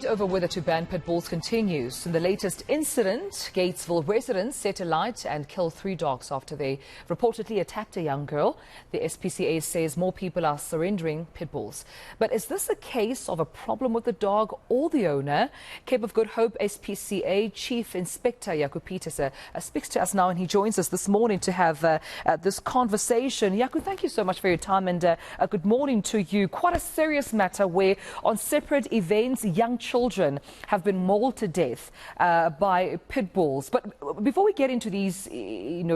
Over whether to ban pit bulls continues. In the latest incident, Gatesville residents set alight and killed 3 dogs after they reportedly attacked a young girl. The SPCA says more people are surrendering pit bulls. But is this a case of a problem with the dog or the owner? Cape of Good Hope SPCA Chief Inspector Jaco Pieterse speaks to us now, and he joins us this morning to have this conversation. Jaco, thank you so much for your time, and good morning to you. Quite a serious matter where on separate events, young children have been mauled to death by pit bulls. But before we get into these,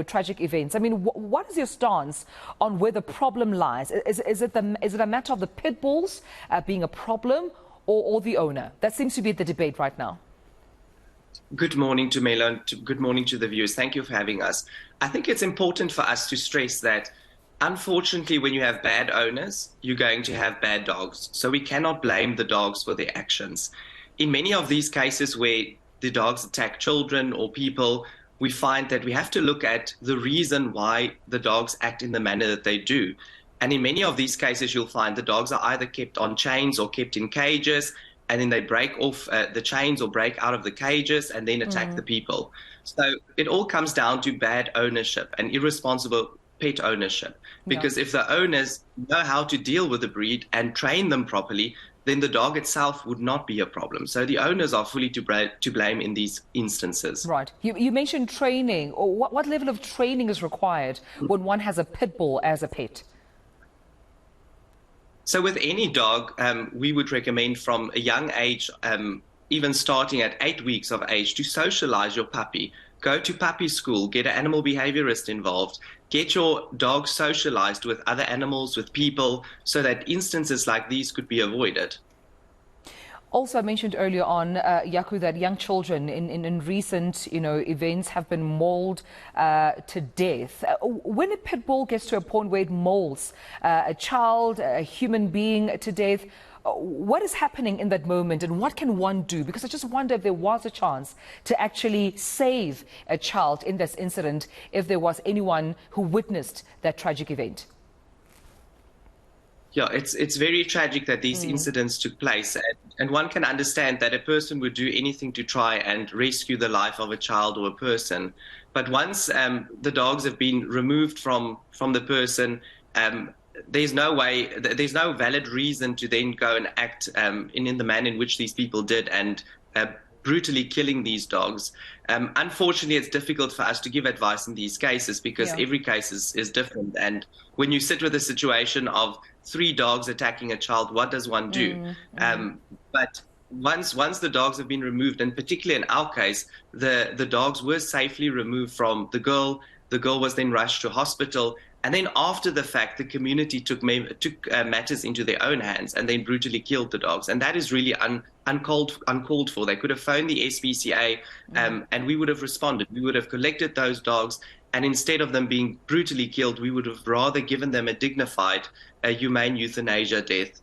tragic events, I mean, what is your stance on where the problem lies? Is it a matter of the pit bulls being a problem or the owner? That seems to be the debate right now. Good morning to Mela, and good morning to the viewers. Thank you for having us. I think it's important for us to stress that unfortunately, when you have bad owners, you're going to have bad dogs. So we cannot blame the dogs for their actions. In many of these cases where the dogs attack children or people, we find that we have to look at the reason why the dogs act in the manner that they do. And in many of these cases, you'll find the dogs are either kept on chains or kept in cages, and then they break off the chains or break out of the cages and then attack the people. So it all comes down to bad ownership and irresponsible pet ownership, because if the owners know how to deal with the breed and train them properly, then the dog itself would not be a problem. So the owners are fully to blame in these instances. Right. You mentioned training. Or what level of training is required when one has a pit bull as a pet? So with any dog, we would recommend from a young age, even starting at 8 weeks of age, to socialize your puppy. Go to puppy school, get an animal behaviorist involved, get your dog socialized with other animals, with people, so that instances like these could be avoided. Also, I mentioned earlier on, Jaco, that young children in recent events have been mauled to death. When a pit bull gets to a point where it mauls a child, a human being to death, what is happening in that moment, and what can one do? Because I just wonder if there was a chance to actually save a child in this incident, if there was anyone who witnessed that tragic event. Yeah, it's very tragic that these incidents took place, and one can understand that a person would do anything to try and rescue the life of a child or a person. But once the dogs have been removed from the person, there's no valid reason to then go and act in the manner in which these people did and brutally killing these dogs. Unfortunately, it's difficult for us to give advice in these cases because every case is different. And when you sit with a situation of 3 dogs attacking a child, what does one do? But once the dogs have been removed, and particularly in our case, the dogs were safely removed from the girl. The girl was then rushed to hospital. And then after the fact, the community took matters into their own hands and then brutally killed the dogs. And that is really uncalled for. They could have phoned the SPCA and we would have responded. We would have collected those dogs. And instead of them being brutally killed, we would have rather given them a dignified, humane euthanasia death,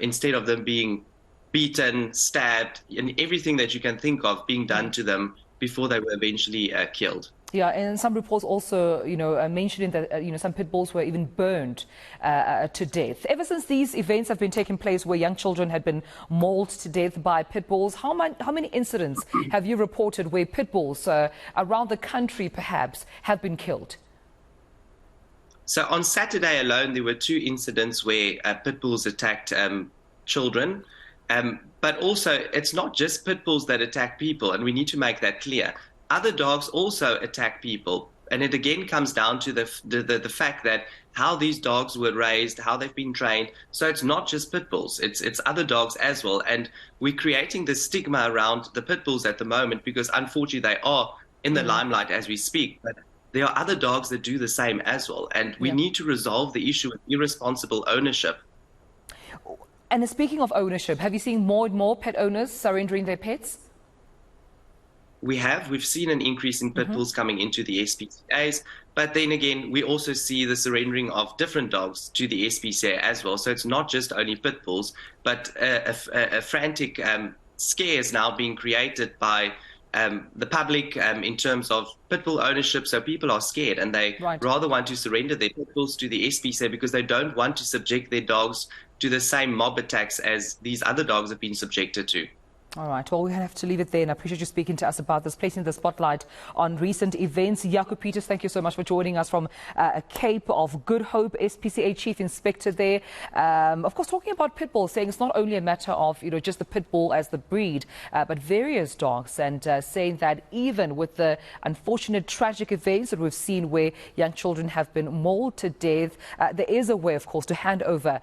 instead of them being beaten, stabbed, and everything that you can think of being done to them before they were eventually killed. Yeah, and some reports also, mentioning that, some pit bulls were even burned to death. Ever since these events have been taking place where young children had been mauled to death by pit bulls, how many incidents have you reported where pit bulls around the country perhaps have been killed? So on Saturday alone, there were 2 incidents where pit bulls attacked children. But also, it's not just pit bulls that attack people, and we need to make that clear. Other dogs also attack people, and it again comes down to the fact that how these dogs were raised, how they've been trained. So it's not just pit bulls, it's other dogs as well. And we're creating this stigma around the pit bulls at the moment because unfortunately they are in the limelight as we speak. But there are other dogs that do the same as well, and we need to resolve the issue with irresponsible ownership. And speaking of ownership, have you seen more and more pet owners surrendering their pets? We've seen an increase in pit bulls coming into the SPCAs, but then again, we also see the surrendering of different dogs to the SPCA as well. So it's not just only pit bulls, but a frantic scare is now being created by the public in terms of pit bull ownership. So people are scared and they rather want to surrender their pit bulls to the SPCA because they don't want to subject their dogs to the same mob attacks as these other dogs have been subjected to. All right, well, we have to leave it there, and I appreciate you speaking to us about this, placing the spotlight on recent events. Jaco, Pieterse, thank you so much for joining us from Cape of Good Hope, SPCA Chief Inspector there. Of course, talking about pit bulls, saying it's not only a matter of, just the pit bull as the breed, but various dogs, and saying that even with the unfortunate tragic events that we've seen where young children have been mauled to death, there is a way, of course, to hand over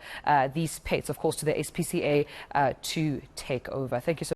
these pets, of course, to the SPCA to take over. Thank you so